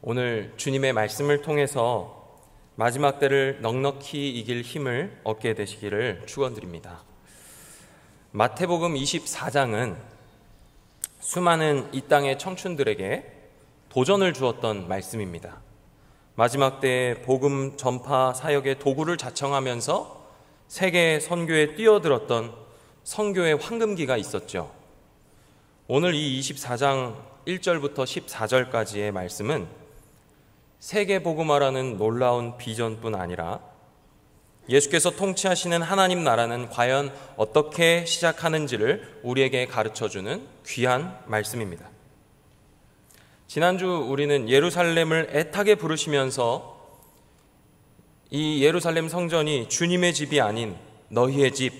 오늘 주님의 말씀을 통해서 마지막 때를 넉넉히 이길 힘을 얻게 되시기를 축원드립니다. 마태복음 24장은 수많은 이 땅의 청춘들에게 도전을 주었던 말씀입니다. 마지막 때에 복음 전파 사역의 도구를 자청하면서 세계 선교에 뛰어들었던 선교의 황금기가 있었죠. 오늘 이 24장 1절부터 14절까지의 말씀은 세계 복음화라는 놀라운 비전뿐 아니라 예수께서 통치하시는 하나님 나라는 과연 어떻게 시작하는지를 우리에게 가르쳐주는 귀한 말씀입니다. 지난주 우리는 예루살렘을 애타게 부르시면서 이 예루살렘 성전이 주님의 집이 아닌 너희의 집,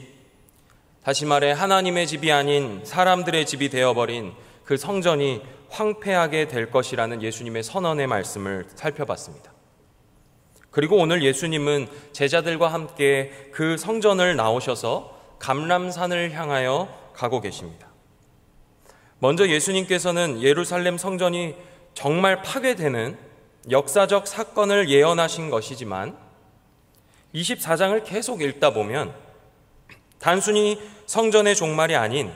다시 말해 하나님의 집이 아닌 사람들의 집이 되어버린 그 성전이 황폐하게 될 것이라는 예수님의 선언의 말씀을 살펴봤습니다. 그리고 오늘 예수님은 제자들과 함께 그 성전을 나오셔서 감람산을 향하여 가고 계십니다. 먼저 예수님께서는 예루살렘 성전이 정말 파괴되는 역사적 사건을 예언하신 것이지만 24장을 계속 읽다 보면 단순히 성전의 종말이 아닌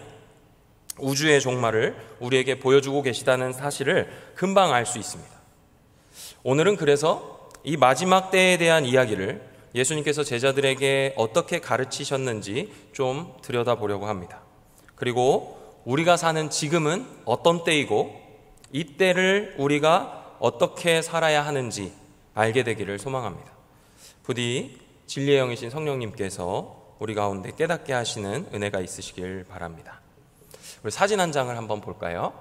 우주의 종말을 우리에게 보여주고 계시다는 사실을 금방 알 수 있습니다. 오늘은 그래서 이 마지막 때에 대한 이야기를 예수님께서 제자들에게 어떻게 가르치셨는지 좀 들여다보려고 합니다. 그리고 우리가 사는 지금은 어떤 때이고 이 때를 우리가 어떻게 살아야 하는지 알게 되기를 소망합니다. 부디 진리의 영이신 성령님께서 우리 가운데 깨닫게 하시는 은혜가 있으시길 바랍니다. 우리 사진 한 장을 한번 볼까요?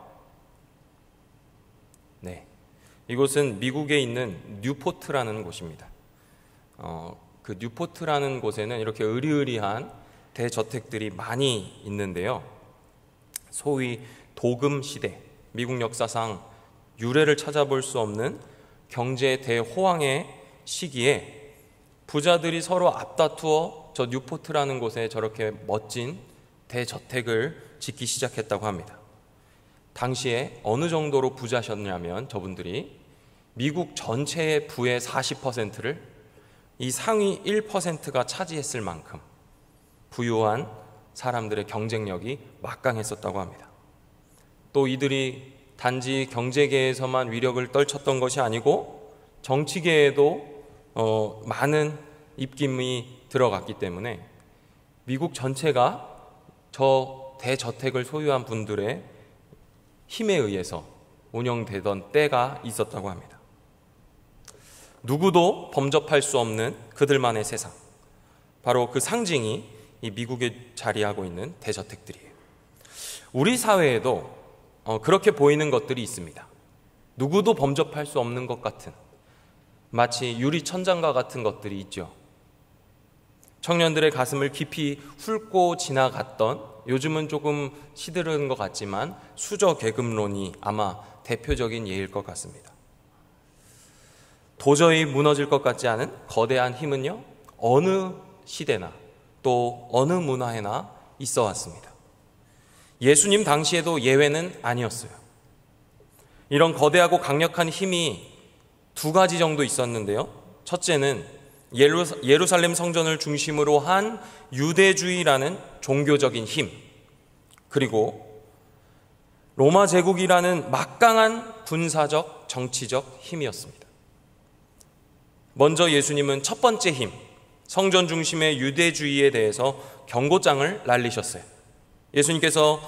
네, 이곳은 미국에 있는 뉴포트라는 곳입니다. 그 뉴포트라는 곳에는 이렇게 으리으리한 대저택들이 많이 있는데요. 소위 도금 시대, 미국 역사상 유례를 찾아볼 수 없는 경제 대호황의 시기에 부자들이 서로 앞다투어 저 뉴포트라는 곳에 저렇게 멋진 대저택을 짓기 시작했다고 합니다. 당시에 어느 정도로 부자셨냐면 저분들이 미국 전체의 부의 40%를 이 상위 1%가 차지했을 만큼 부유한 사람들의 경쟁력이 막강했었다고 합니다. 또 이들이 단지 경제계에서만 위력을 떨쳤던 것이 아니고 정치계에도 많은 입김이 들어갔기 때문에 미국 전체가 저 대저택을 소유한 분들의 힘에 의해서 운영되던 때가 있었다고 합니다. 누구도 범접할 수 없는 그들만의 세상, 바로 그 상징이 이 미국에 자리하고 있는 대저택들이에요. 우리 사회에도 그렇게 보이는 것들이 있습니다. 누구도 범접할 수 없는 것 같은, 마치 유리천장과 같은 것들이 있죠. 청년들의 가슴을 깊이 훑고 지나갔던, 요즘은 조금 시들은 것 같지만 수저계급론이 아마 대표적인 예일 것 같습니다. 도저히 무너질 것 같지 않은 거대한 힘은요, 어느 시대나 또 어느 문화에나 있어 왔습니다. 예수님 당시에도 예외는 아니었어요. 이런 거대하고 강력한 힘이 두 가지 정도 있었는데요. 첫째는 예루살렘 성전을 중심으로 한 유대주의라는 종교적인 힘, 그리고 로마 제국이라는 막강한 군사적, 정치적 힘이었습니다. 먼저 예수님은 첫 번째 힘, 성전 중심의 유대주의에 대해서 경고장을 날리셨어요. 예수님께서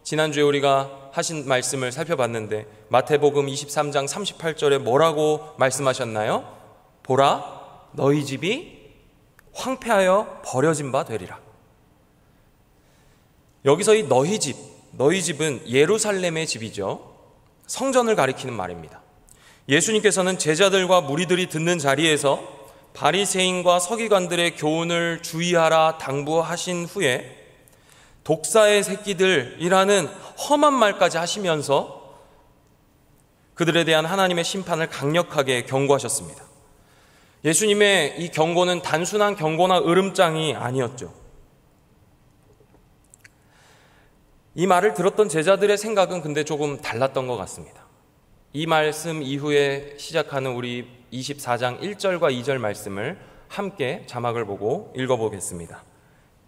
지난주에 우리가 하신 말씀을 살펴봤는데 마태복음 23장 38절에 뭐라고 말씀하셨나요? 보라, 너희 집이 황폐하여 버려진 바 되리라. 여기서 이 너희 집은 예루살렘의 집이죠. 성전을 가리키는 말입니다. 예수님께서는 제자들과 무리들이 듣는 자리에서 바리새인과 서기관들의 교훈을 주의하라 당부하신 후에 독사의 새끼들이라는 험한 말까지 하시면서 그들에 대한 하나님의 심판을 강력하게 경고하셨습니다. 예수님의 이 경고는 단순한 경고나 으름장이 아니었죠. 이 말을 들었던 제자들의 생각은 근데 조금 달랐던 것 같습니다. 이 말씀 이후에 시작하는 우리 24장 1절과 2절 말씀을 함께 자막을 보고 읽어보겠습니다.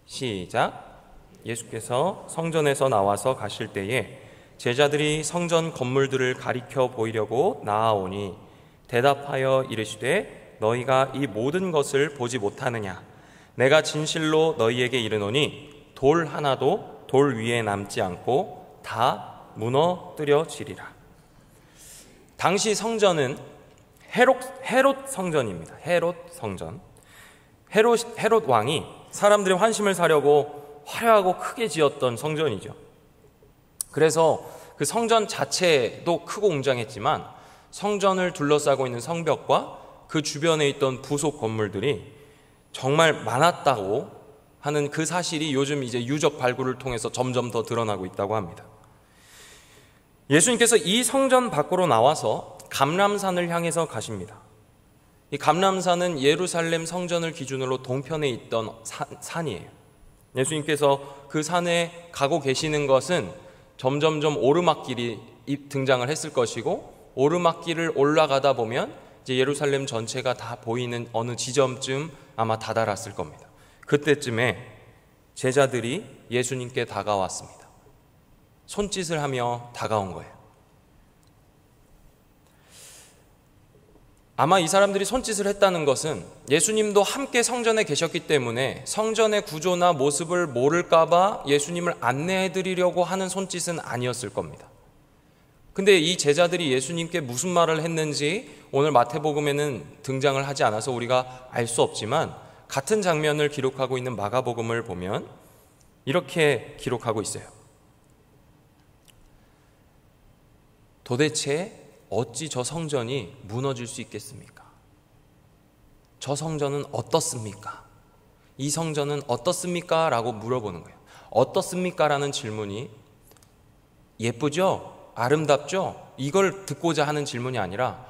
시작. 예수께서 성전에서 나와서 가실 때에 제자들이 성전 건물들을 가리켜 보이려고 나아오니 대답하여 이르시되 너희가 이 모든 것을 보지 못하느냐? 내가 진실로 너희에게 이르노니 돌 하나도 돌 위에 남지 않고 다 무너뜨려지리라. 당시 성전은 헤롯 성전입니다. 헤롯 성전. 헤롯 왕이 사람들의 환심을 사려고 화려하고 크게 지었던 성전이죠. 그래서 그 성전 자체도 크고 웅장했지만 성전을 둘러싸고 있는 성벽과 그 주변에 있던 부속 건물들이 정말 많았다고 하는 그 사실이 요즘 이제 유적 발굴을 통해서 점점 더 드러나고 있다고 합니다. 예수님께서 이 성전 밖으로 나와서 감람산을 향해서 가십니다. 이 감람산은 예루살렘 성전을 기준으로 동편에 있던 산이에요. 예수님께서 그 산에 가고 계시는 것은 점점점 오르막길이 등장을 했을 것이고, 오르막길을 올라가다 보면 이제 예루살렘 전체가 다 보이는 어느 지점쯤 아마 다다랐을 겁니다. 그때쯤에 제자들이 예수님께 다가왔습니다. 손짓을 하며 다가온 거예요. 아마 이 사람들이 손짓을 했다는 것은 예수님도 함께 성전에 계셨기 때문에 성전의 구조나 모습을 모를까봐 예수님을 안내해드리려고 하는 손짓은 아니었을 겁니다. 근데 이 제자들이 예수님께 무슨 말을 했는지 오늘 마태복음에는 등장을 하지 않아서 우리가 알 수 없지만, 같은 장면을 기록하고 있는 마가복음을 보면 이렇게 기록하고 있어요. 도대체 어찌 저 성전이 무너질 수 있겠습니까? 저 성전은 어떻습니까? 이 성전은 어떻습니까? 라고 물어보는 거예요. 어떻습니까? 라는 질문이 예쁘죠? 아름답죠? 이걸 듣고자 하는 질문이 아니라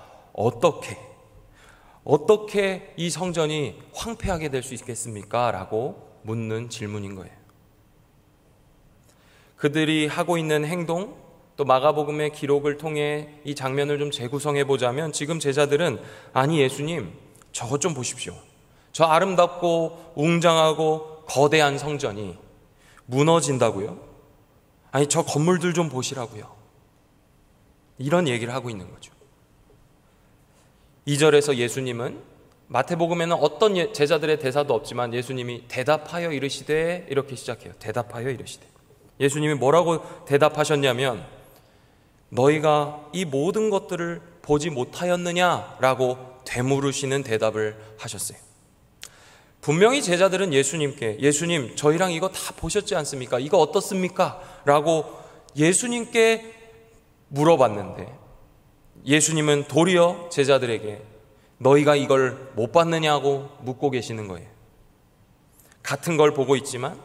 어떻게 이 성전이 황폐하게 될 수 있겠습니까? 라고 묻는 질문인 거예요. 그들이 하고 있는 행동, 또 마가복음의 기록을 통해 이 장면을 좀 재구성해 보자면, 지금 제자들은 아니 예수님 저것 좀 보십시오. 저 아름답고 웅장하고 거대한 성전이 무너진다고요? 아니 저 건물들 좀 보시라고요. 이런 얘기를 하고 있는 거죠. 2절에서 예수님은, 마태복음에는 어떤 제자들의 대사도 없지만 예수님이 대답하여 이르시되 이렇게 시작해요. 대답하여 이르시되. 예수님이 뭐라고 대답하셨냐면 너희가 이 모든 것들을 보지 못하였느냐라고 되물으시는 대답을 하셨어요. 분명히 제자들은 예수님께 예수님 저희랑 이거 다 보셨지 않습니까? 이거 어떻습니까? 라고 예수님께 물어봤는데 예수님은 도리어 제자들에게 너희가 이걸 못 봤느냐고 묻고 계시는 거예요. 같은 걸 보고 있지만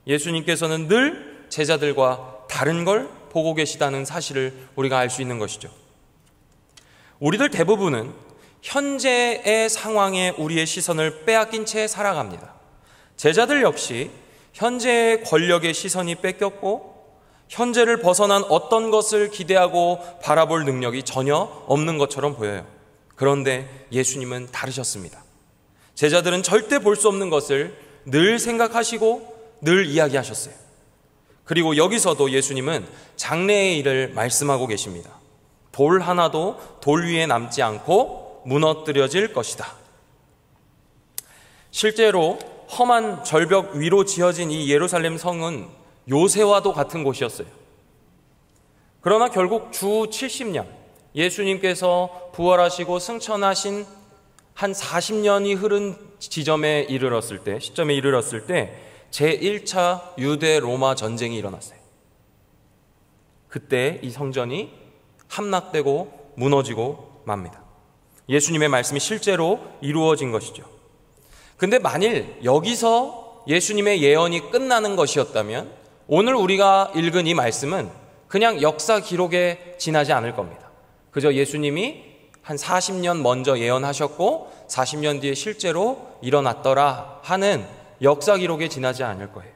예수님께서는 늘 제자들과 다른 걸 보고 계시다는 사실을 우리가 알 수 있는 것이죠. 우리들 대부분은 현재의 상황에 우리의 시선을 빼앗긴 채 살아갑니다. 제자들 역시 현재의 권력의 시선이 뺏겼고 현재를 벗어난 어떤 것을 기대하고 바라볼 능력이 전혀 없는 것처럼 보여요. 그런데 예수님은 다르셨습니다. 제자들은 절대 볼 수 없는 것을 늘 생각하시고 늘 이야기하셨어요. 그리고 여기서도 예수님은 장래의 일을 말씀하고 계십니다. 돌 하나도 돌 위에 남지 않고 무너뜨려질 것이다. 실제로 험한 절벽 위로 지어진 이 예루살렘 성은 요새와도 같은 곳이었어요. 그러나 결국 주 70년, 예수님께서 부활하시고 승천하신 한 40년이 흐른 시점에 이르렀을 때 제1차 유대 로마 전쟁이 일어났어요. 그때 이 성전이 함락되고 무너지고 맙니다. 예수님의 말씀이 실제로 이루어진 것이죠. 근데 만일 여기서 예수님의 예언이 끝나는 것이었다면 오늘 우리가 읽은 이 말씀은 그냥 역사 기록에 지나지 않을 겁니다. 그저 예수님이 한 40년 먼저 예언하셨고 40년 뒤에 실제로 일어났더라 하는 역사 기록에 지나지 않을 거예요.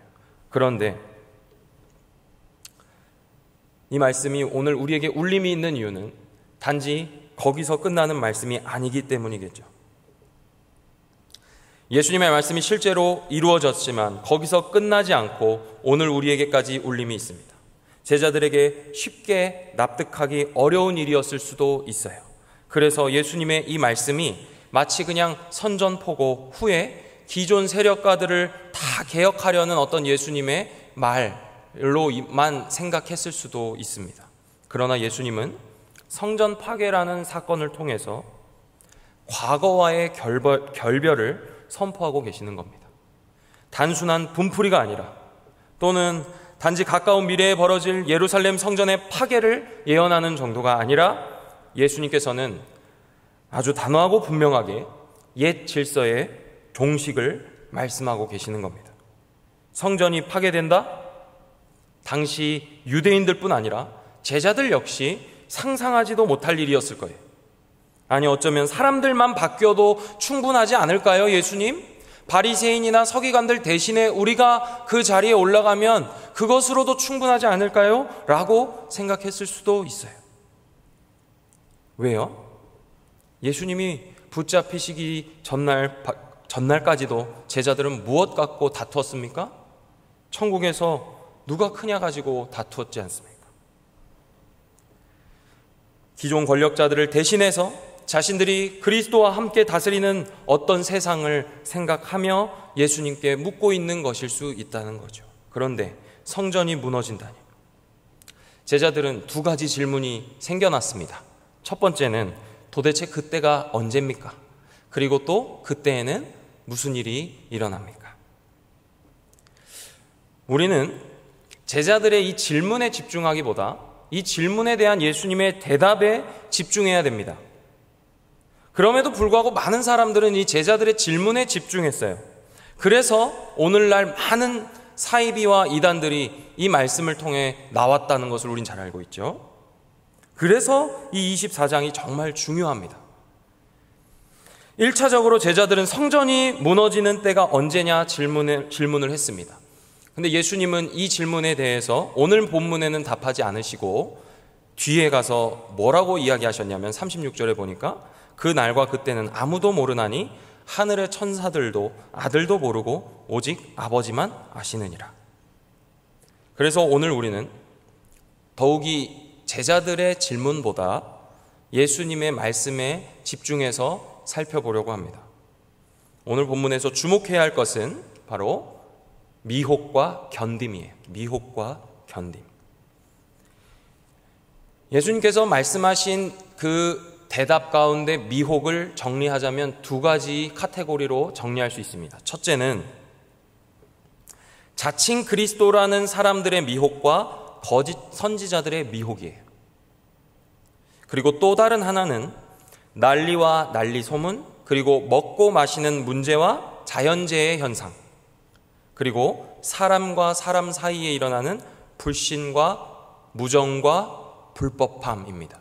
그런데 이 말씀이 오늘 우리에게 울림이 있는 이유는 단지 거기서 끝나는 말씀이 아니기 때문이겠죠. 예수님의 말씀이 실제로 이루어졌지만 거기서 끝나지 않고 오늘 우리에게까지 울림이 있습니다. 제자들에게 쉽게 납득하기 어려운 일이었을 수도 있어요. 그래서 예수님의 이 말씀이 마치 그냥 선전포고 후에 기존 세력가들을 다 개혁하려는 어떤 예수님의 말로만 생각했을 수도 있습니다. 그러나 예수님은 성전 파괴라는 사건을 통해서 과거와의 결별을 선포하고 계시는 겁니다. 단순한 분풀이가 아니라 또는 단지 가까운 미래에 벌어질 예루살렘 성전의 파괴를 예언하는 정도가 아니라 예수님께서는 아주 단호하고 분명하게 옛 질서의 종식을 말씀하고 계시는 겁니다. 성전이 파괴된다? 당시 유대인들뿐 아니라 제자들 역시 상상하지도 못할 일이었을 거예요. 아니 어쩌면 사람들만 바뀌어도 충분하지 않을까요, 예수님? 바리새인이나 서기관들 대신에 우리가 그 자리에 올라가면 그것으로도 충분하지 않을까요? 라고 생각했을 수도 있어요. 왜요? 예수님이 붙잡히시기 전날까지도 제자들은 무엇 갖고 다투었습니까? 천국에서 누가 크냐 가지고 다투었지 않습니까? 기존 권력자들을 대신해서 자신들이 그리스도와 함께 다스리는 어떤 세상을 생각하며 예수님께 묻고 있는 것일 수 있다는 거죠. 그런데 성전이 무너진다니. 제자들은 두 가지 질문이 생겨났습니다. 첫 번째는 도대체 그때가 언제입니까? 그리고 또 그때에는 무슨 일이 일어납니까? 우리는 제자들의 이 질문에 집중하기보다 이 질문에 대한 예수님의 대답에 집중해야 됩니다. 그럼에도 불구하고 많은 사람들은 이 제자들의 질문에 집중했어요. 그래서 오늘날 많은 사이비와 이단들이 이 말씀을 통해 나왔다는 것을 우린 잘 알고 있죠. 그래서 이 24장이 정말 중요합니다. 1차적으로 제자들은 성전이 무너지는 때가 언제냐 질문을 했습니다. 근데 예수님은 이 질문에 대해서 오늘 본문에는 답하지 않으시고 뒤에 가서 뭐라고 이야기하셨냐면 36절에 보니까 그 날과 그때는 아무도 모르나니 하늘의 천사들도 아들도 모르고 오직 아버지만 아시느니라. 그래서 오늘 우리는 더욱이 제자들의 질문보다 예수님의 말씀에 집중해서 살펴보려고 합니다. 오늘 본문에서 주목해야 할 것은 바로 미혹과 견딤이에요. 미혹과 견딤. 예수님께서 말씀하신 그 대답 가운데 미혹을 정리하자면 두 가지 카테고리로 정리할 수 있습니다. 첫째는 자칭 그리스도라는 사람들의 미혹과 거짓 선지자들의 미혹이에요. 그리고 또 다른 하나는 난리와 난리 소문, 그리고 먹고 마시는 문제와 자연재해 현상, 그리고 사람과 사람 사이에 일어나는 불신과 무정과 불법함입니다.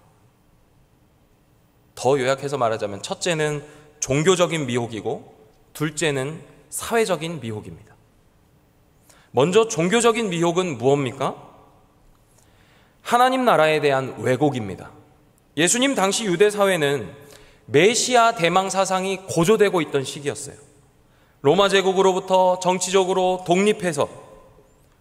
더 요약해서 말하자면 첫째는 종교적인 미혹이고 둘째는 사회적인 미혹입니다. 먼저 종교적인 미혹은 무엇입니까? 하나님 나라에 대한 왜곡입니다. 예수님 당시 유대 사회는 메시아 대망 사상이 고조되고 있던 시기였어요. 로마 제국으로부터 정치적으로 독립해서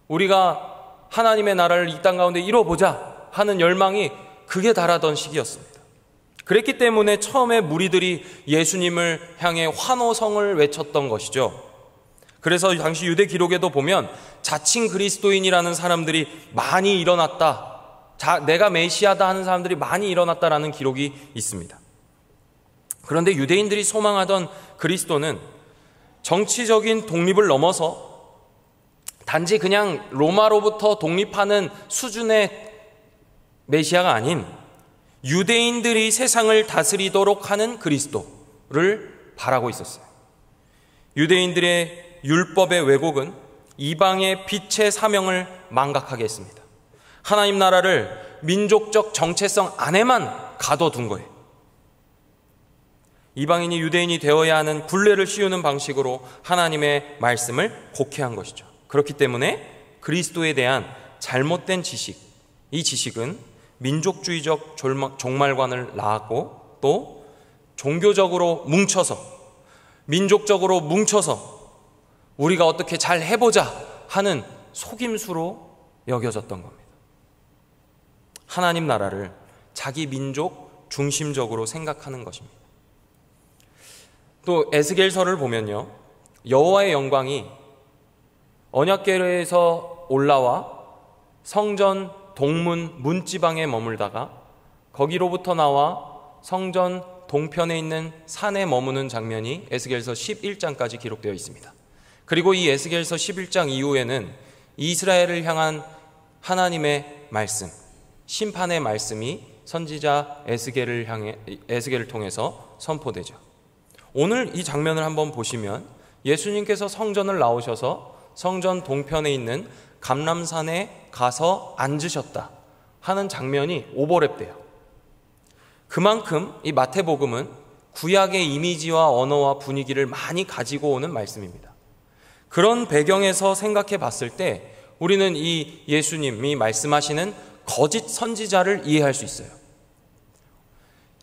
우리가 하나님의 나라를 이 땅 가운데 이뤄보자 하는 열망이 극에 달하던 시기였습니다. 그랬기 때문에 처음에 무리들이 예수님을 향해 환호성을 외쳤던 것이죠. 그래서 당시 유대 기록에도 보면 자칭 그리스도인이라는 사람들이 많이 일어났다, 내가 메시아다 하는 사람들이 많이 일어났다라는 기록이 있습니다. 그런데 유대인들이 소망하던 그리스도는 정치적인 독립을 넘어서 단지 그냥 로마로부터 독립하는 수준의 메시아가 아닌 유대인들이 세상을 다스리도록 하는 그리스도를 바라고 있었어요. 유대인들의 율법의 왜곡은 이방의 빛의 사명을 망각하게 했습니다. 하나님 나라를 민족적 정체성 안에만 가둬둔 거예요. 이방인이 유대인이 되어야 하는 굴레를 씌우는 방식으로 하나님의 말씀을 곡해한 것이죠. 그렇기 때문에 그리스도에 대한 잘못된 지식, 이 지식은 민족주의적 종말관을 낳았고 또 종교적으로 뭉쳐서 민족적으로 뭉쳐서 우리가 어떻게 잘 해보자 하는 속임수로 여겨졌던 겁니다. 하나님 나라를 자기 민족 중심적으로 생각하는 것입니다. 또 에스겔서를 보면요, 여호와의 영광이 언약궤에서 올라와 성전 동문 문지방에 머물다가 거기로부터 나와 성전 동편에 있는 산에 머무는 장면이 에스겔서 11장까지 기록되어 있습니다. 그리고 이 에스겔서 11장 이후에는 이스라엘을 향한 하나님의 말씀, 심판의 말씀이 선지자 에스겔을 통해서 선포되죠. 오늘 이 장면을 한번 보시면 예수님께서 성전을 나오셔서 성전 동편에 있는 감람산에 가서 앉으셨다 하는 장면이 오버랩돼요. 그만큼 이 마태복음은 구약의 이미지와 언어와 분위기를 많이 가지고 오는 말씀입니다. 그런 배경에서 생각해 봤을 때 우리는 이 예수님이 말씀하시는 거짓 선지자를 이해할 수 있어요.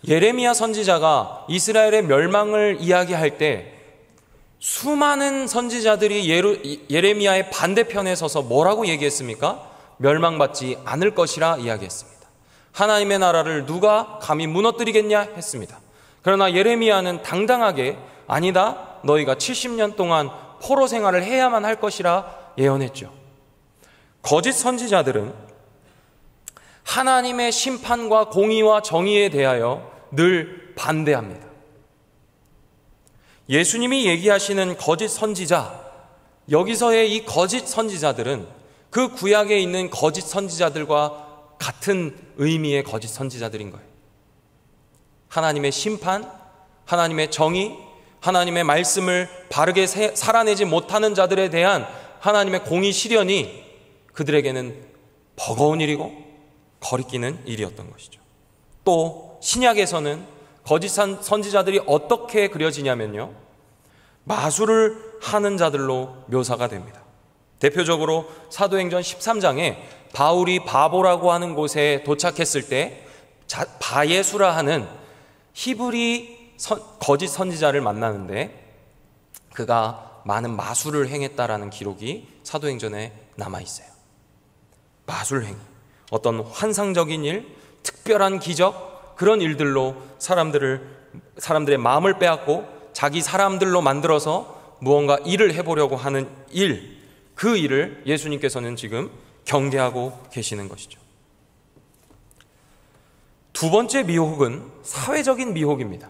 예레미야 선지자가 이스라엘의 멸망을 이야기할 때 수많은 선지자들이 예레미야의 반대편에 서서 뭐라고 얘기했습니까? 멸망받지 않을 것이라 이야기했습니다. 하나님의 나라를 누가 감히 무너뜨리겠냐 했습니다. 그러나 예레미야는 당당하게 아니다, 너희가 70년 동안 포로 생활을 해야만 할 것이라 예언했죠. 거짓 선지자들은 하나님의 심판과 공의와 정의에 대하여 늘 반대합니다. 예수님이 얘기하시는 거짓 선지자, 여기서의 이 거짓 선지자들은 그 구약에 있는 거짓 선지자들과 같은 의미의 거짓 선지자들인 거예요. 하나님의 심판, 하나님의 정의, 하나님의 말씀을 바르게 살아내지 못하는 자들에 대한 하나님의 공의 시련이 그들에게는 버거운 일이고 거리끼는 일이었던 것이죠. 또 신약에서는 거짓 선지자들이 어떻게 그려지냐면요, 마술을 하는 자들로 묘사가 됩니다. 대표적으로 사도행전 13장에 바울이 바보라고 하는 곳에 도착했을 때 바예수라 하는 히브리 거짓 선지자를 만나는데 그가 많은 마술을 행했다라는 기록이 사도행전에 남아있어요. 마술행위, 어떤 환상적인 일, 특별한 기적, 그런 일들로 사람들의 마음을 빼앗고 자기 사람들로 만들어서 무언가 일을 해보려고 하는 일, 그 일을 예수님께서는 지금 경계하고 계시는 것이죠. 두 번째 미혹은 사회적인 미혹입니다.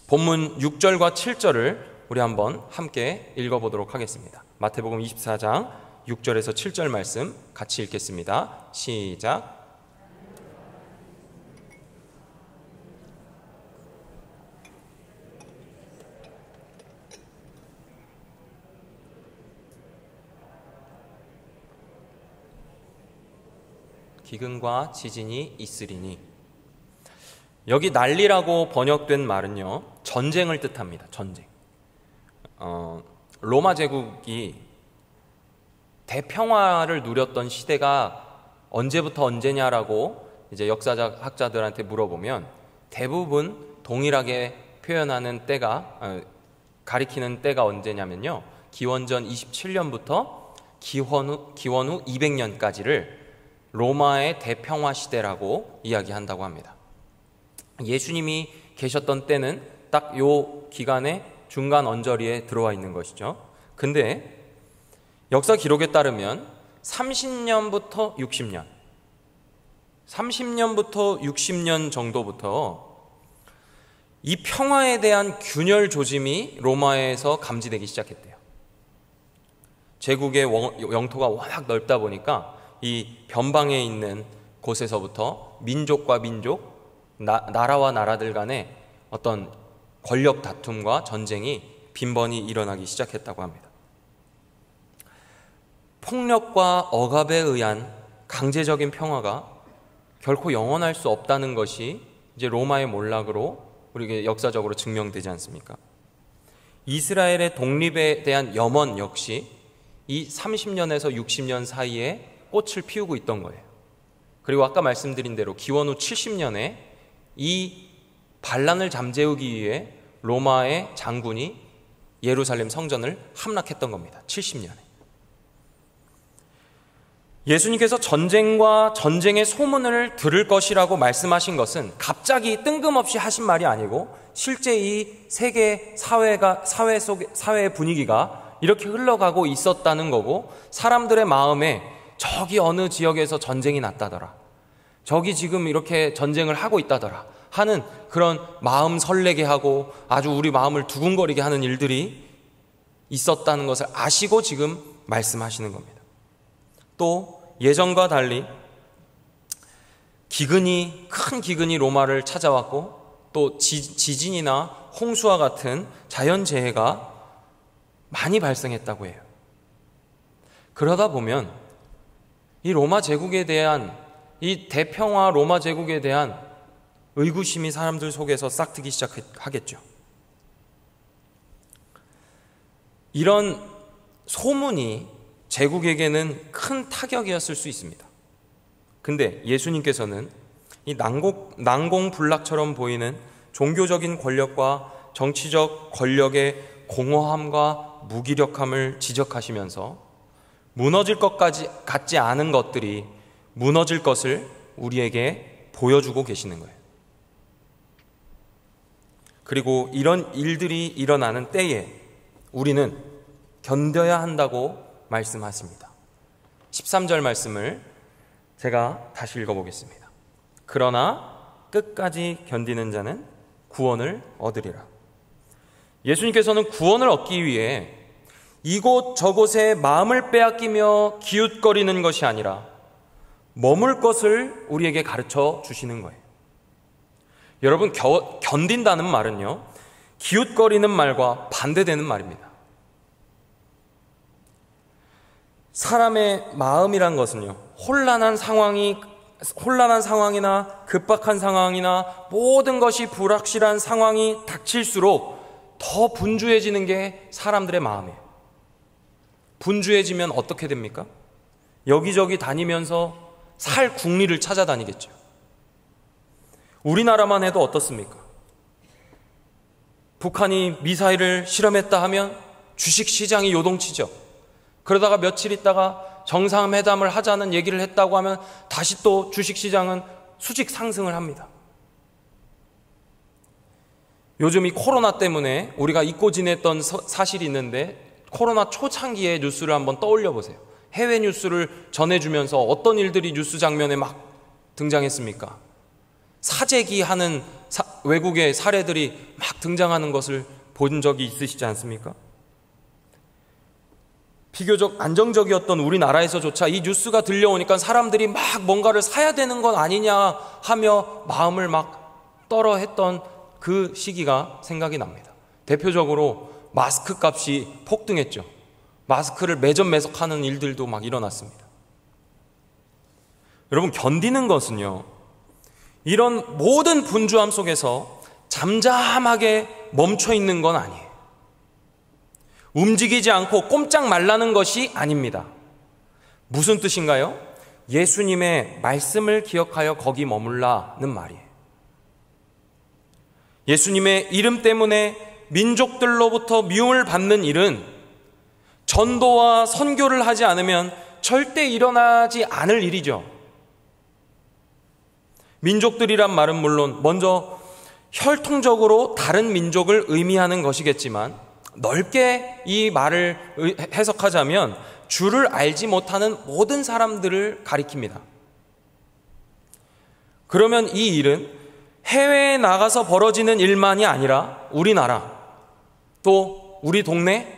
본문 6절과 7절을 우리 한번 함께 읽어보도록 하겠습니다. 마태복음 24장 6절에서 7절 말씀 같이 읽겠습니다. 시작. 기근과 지진이 있으리니. 여기 난리라고 번역된 말은요, 전쟁을 뜻합니다. 전쟁. 로마 제국이 대평화를 누렸던 시대가 언제부터 언제냐라고 이제 역사적 학자들한테 물어보면 대부분 동일하게 표현하는 때가, 가리키는 때가 언제냐면요, 기원전 27년부터 기원 후 200년까지를 로마의 대평화 시대라고 이야기한다고 합니다. 예수님이 계셨던 때는 딱 요 기간에 중간 언저리에 들어와 있는 것이죠. 근데 역사 기록에 따르면 30년부터 60년 정도부터 이 평화에 대한 균열 조짐이 로마에서 감지되기 시작했대요. 제국의 영토가 워낙 넓다 보니까 이 변방에 있는 곳에서부터 민족과 민족, 나라와 나라들 간의 어떤 권력 다툼과 전쟁이 빈번히 일어나기 시작했다고 합니다. 폭력과 억압에 의한 강제적인 평화가 결코 영원할 수 없다는 것이 이제 로마의 몰락으로 우리에게 역사적으로 증명되지 않습니까? 이스라엘의 독립에 대한 염원 역시 이 30년에서 60년 사이에 꽃을 피우고 있던 거예요. 그리고 아까 말씀드린 대로 기원 후 70년에 이 반란을 잠재우기 위해 로마의 장군이 예루살렘 성전을 함락했던 겁니다. 70년에. 예수님께서 전쟁과 전쟁의 소문을 들을 것이라고 말씀하신 것은 갑자기 뜬금없이 하신 말이 아니고 실제 이 세계 사회의 분위기가 이렇게 흘러가고 있었다는 거고, 사람들의 마음에 저기 어느 지역에서 전쟁이 났다더라, 저기 지금 이렇게 전쟁을 하고 있다더라 하는 그런 마음 설레게 하고 아주 우리 마음을 두근거리게 하는 일들이 있었다는 것을 아시고 지금 말씀하시는 겁니다. 또 예전과 달리 큰 기근이 로마를 찾아왔고, 또 지진이나 홍수와 같은 자연재해가 많이 발생했다고 해요. 그러다 보면 이 로마 제국에 대한, 이 대평화 로마 제국에 대한 의구심이 사람들 속에서 싹트기 시작하겠죠. 이런 소문이 제국에게는 큰 타격이었을 수 있습니다. 근데 예수님께서는 이 난공불락처럼 보이는 종교적인 권력과 정치적 권력의 공허함과 무기력함을 지적하시면서 무너질 것 같지 않은 것들이 무너질 것을 우리에게 보여주고 계시는 거예요. 그리고 이런 일들이 일어나는 때에 우리는 견뎌야 한다고 말씀하십니다. 13절 말씀을 제가 다시 읽어보겠습니다. 그러나 끝까지 견디는 자는 구원을 얻으리라. 예수님께서는 구원을 얻기 위해 이곳 저곳에 마음을 빼앗기며 기웃거리는 것이 아니라 머물 것을 우리에게 가르쳐 주시는 거예요. 여러분, 견딘다는 말은요, 기웃거리는 말과 반대되는 말입니다. 사람의 마음이란 것은요, 혼란한 상황이나 급박한 상황이나 모든 것이 불확실한 상황이 닥칠수록 더 분주해지는 게 사람들의 마음이에요. 분주해지면 어떻게 됩니까? 여기저기 다니면서 살 궁리를 찾아다니겠죠. 우리나라만 해도 어떻습니까? 북한이 미사일을 실험했다 하면 주식시장이 요동치죠. 그러다가 며칠 있다가 정상회담을 하자는 얘기를 했다고 하면 다시 또 주식시장은 수직 상승을 합니다. 요즘 이 코로나 때문에 우리가 잊고 지냈던 사실이 있는데, 코로나 초창기의 뉴스를 한번 떠올려 보세요. 해외 뉴스를 전해주면서 어떤 일들이 뉴스 장면에 막 등장했습니까? 사재기 하는 외국의 사례들이 막 등장하는 것을 본 적이 있으시지 않습니까? 비교적 안정적이었던 우리나라에서조차 이 뉴스가 들려오니까 사람들이 막 뭔가를 사야 되는 건 아니냐 하며 마음을 막 떨어했던 그 시기가 생각이 납니다. 대표적으로 마스크 값이 폭등했죠. 마스크를 매점매석하는 일들도 막 일어났습니다. 여러분, 견디는 것은요, 이런 모든 분주함 속에서 잠잠하게 멈춰 있는 건 아니에요. 움직이지 않고 꼼짝 말라는 것이 아닙니다. 무슨 뜻인가요? 예수님의 말씀을 기억하여 거기 머물라는 말이에요. 예수님의 이름 때문에 민족들로부터 미움을 받는 일은 전도와 선교를 하지 않으면 절대 일어나지 않을 일이죠. 민족들이란 말은 물론 먼저 혈통적으로 다른 민족을 의미하는 것이겠지만, 넓게 이 말을 해석하자면 주를 알지 못하는 모든 사람들을 가리킵니다. 그러면 이 일은 해외에 나가서 벌어지는 일만이 아니라 우리나라, 또 우리 동네,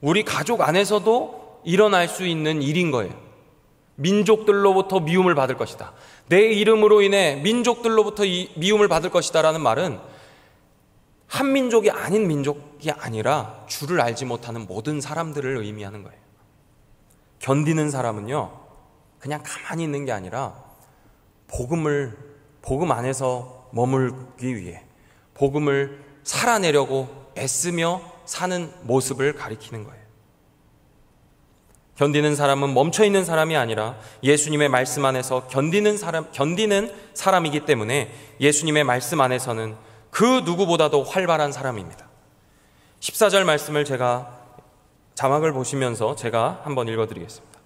우리 가족 안에서도 일어날 수 있는 일인 거예요. 민족들로부터 미움을 받을 것이다. 내 이름으로 인해 민족들로부터 미움을 받을 것이다 라는 말은 한 민족이 아닌 민족이 아니라 주를 알지 못하는 모든 사람들을 의미하는 거예요. 견디는 사람은요, 그냥 가만히 있는 게 아니라 복음 안에서 머물기 위해 복음을 살아내려고 애쓰며 사는 모습을 가리키는 거예요. 견디는 사람은 멈춰 있는 사람이 아니라 예수님의 말씀 안에서 견디는 사람이기 때문에 예수님의 말씀 안에서는 그 누구보다도 활발한 사람입니다. 14절 말씀을 제가 자막을 보시면서 제가 한번 읽어드리겠습니다.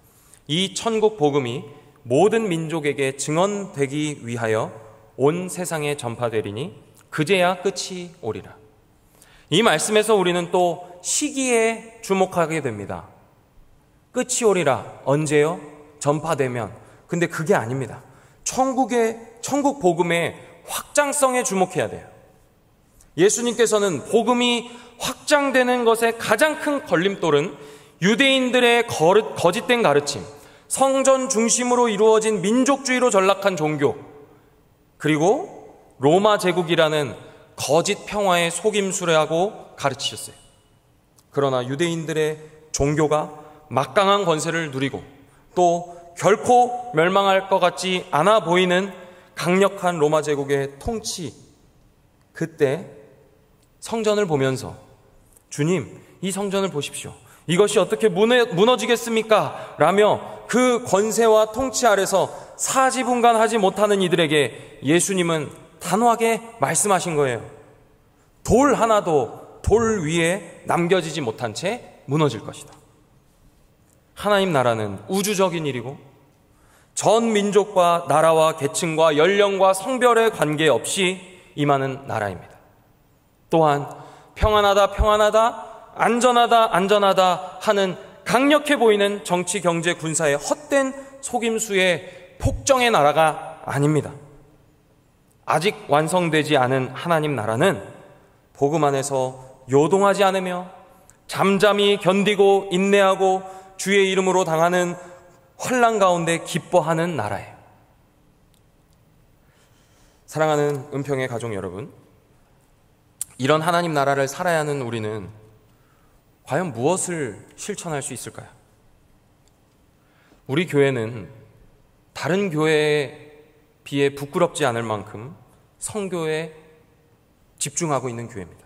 이 천국 복음이 모든 민족에게 증언되기 위하여 온 세상에 전파되리니 그제야 끝이 오리라. 이 말씀에서 우리는 또 시기에 주목하게 됩니다. 끝이 오리라. 언제요? 전파되면. 근데 그게 아닙니다. 천국 복음의 확장성에 주목해야 돼요. 예수님께서는 복음이 확장되는 것의 가장 큰 걸림돌은 유대인들의 거짓된 가르침, 성전 중심으로 이루어진 민족주의로 전락한 종교, 그리고 로마 제국이라는 거짓 평화의 속임수라고 가르치셨어요. 그러나 유대인들의 종교가 막강한 권세를 누리고 또 결코 멸망할 것 같지 않아 보이는 강력한 로마 제국의 통치, 그때 성전을 보면서 주님, 이 성전을 보십시오. 이것이 어떻게 무너지겠습니까? 라며 그 권세와 통치 아래서 사지분간하지 못하는 이들에게 예수님은 단호하게 말씀하신 거예요. 돌 하나도 돌 위에 남겨지지 못한 채 무너질 것이다. 하나님 나라는 우주적인 일이고 전 민족과 나라와 계층과 연령과 성별의 관계없이 임하는 나라입니다. 또한 평안하다 평안하다 안전하다 안전하다 하는 강력해 보이는 정치 경제 군사의 헛된 속임수의 폭정의 나라가 아닙니다. 아직 완성되지 않은 하나님 나라는 복음 안에서 요동하지 않으며 잠잠히 견디고 인내하고 주의 이름으로 당하는 환난 가운데 기뻐하는 나라예요. 사랑하는 은평의 가족 여러분, 이런 하나님 나라를 살아야 하는 우리는 과연 무엇을 실천할 수 있을까요? 우리 교회는 다른 교회에 비해 부끄럽지 않을 만큼 선교에 집중하고 있는 교회입니다.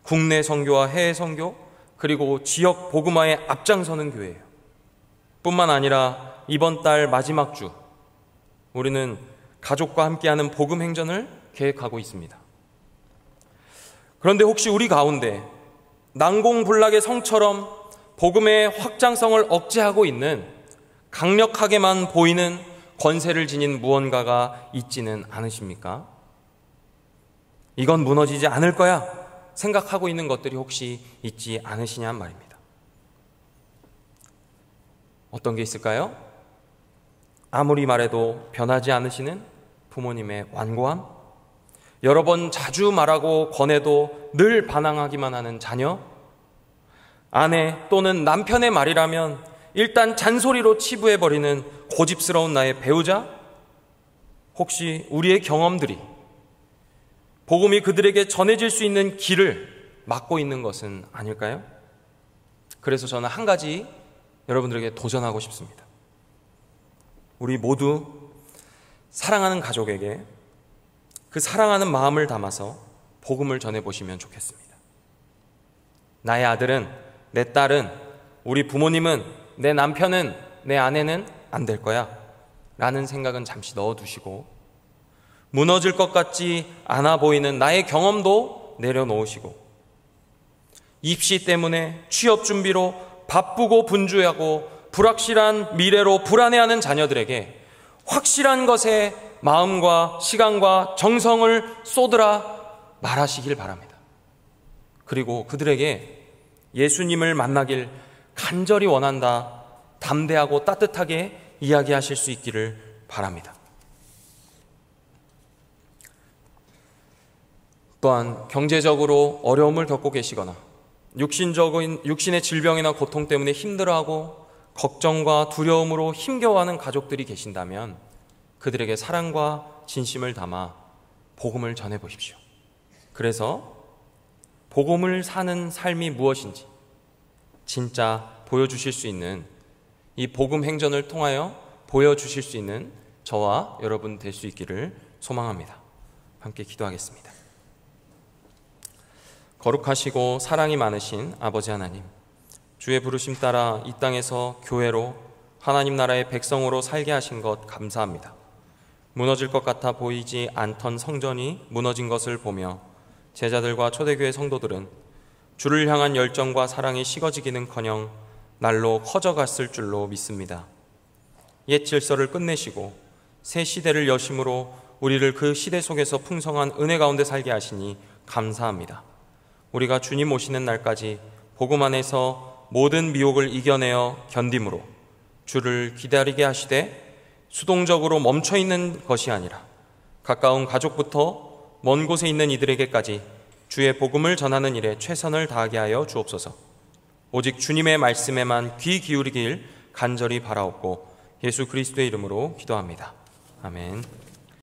국내 선교와 해외 선교, 그리고 지역 복음화에 앞장서는 교회예요. 뿐만 아니라 이번 달 마지막 주 우리는 가족과 함께하는 복음 행전을 계획하고 있습니다. 그런데 혹시 우리 가운데 난공불락의 성처럼 복음의 확장성을 억제하고 있는 강력하게만 보이는 권세를 지닌 무언가가 있지는 않으십니까? 이건 무너지지 않을 거야 생각하고 있는 것들이 혹시 있지 않으시냔 말입니다. 어떤 게 있을까요? 아무리 말해도 변하지 않으시는 부모님의 완고함, 여러 번 자주 말하고 권해도 늘 반항하기만 하는 자녀, 아내 또는 남편의 말이라면 일단 잔소리로 치부해버리는 고집스러운 나의 배우자, 혹시 우리의 경험들이 복음이 그들에게 전해질 수 있는 길을 막고 있는 것은 아닐까요? 그래서 저는 한 가지 여러분들에게 도전하고 싶습니다. 우리 모두 사랑하는 가족에게 그 사랑하는 마음을 담아서 복음을 전해보시면 좋겠습니다. 나의 아들은, 내 딸은, 우리 부모님은, 내 남편은, 내 아내는 안 될 거야 라는 생각은 잠시 넣어두시고, 무너질 것 같지 않아 보이는 나의 경험도 내려놓으시고, 입시 때문에 취업 준비로 바쁘고 분주하고 불확실한 미래로 불안해하는 자녀들에게 확실한 것에 마음과 시간과 정성을 쏟으라 말하시길 바랍니다. 그리고 그들에게 예수님을 만나길 간절히 원한다, 담대하고 따뜻하게 이야기하실 수 있기를 바랍니다. 또한 경제적으로 어려움을 겪고 계시거나 육신의 질병이나 고통 때문에 힘들어하고 걱정과 두려움으로 힘겨워하는 가족들이 계신다면 그들에게 사랑과 진심을 담아 복음을 전해보십시오. 그래서 복음을 사는 삶이 무엇인지 진짜 보여주실 수 있는, 이 복음 행전을 통하여 보여주실 수 있는 저와 여러분 될 수 있기를 소망합니다. 함께 기도하겠습니다. 거룩하시고 사랑이 많으신 아버지 하나님, 주의 부르심 따라 이 땅에서 교회로 하나님 나라의 백성으로 살게 하신 것 감사합니다. 무너질 것 같아 보이지 않던 성전이 무너진 것을 보며 제자들과 초대교회 성도들은 주를 향한 열정과 사랑이 식어지기는커녕 날로 커져갔을 줄로 믿습니다. 옛 질서를 끝내시고 새 시대를 여심으로 우리를 그 시대 속에서 풍성한 은혜 가운데 살게 하시니 감사합니다. 우리가 주님 오시는 날까지 복음 안에서 모든 미혹을 이겨내어 견딤으로 주를 기다리게 하시되 수동적으로 멈춰있는 것이 아니라 가까운 가족부터 먼 곳에 있는 이들에게까지 주의 복음을 전하는 일에 최선을 다하게 하여 주옵소서. 오직 주님의 말씀에만 귀 기울이길 간절히 바라옵고 예수 그리스도의 이름으로 기도합니다. 아멘.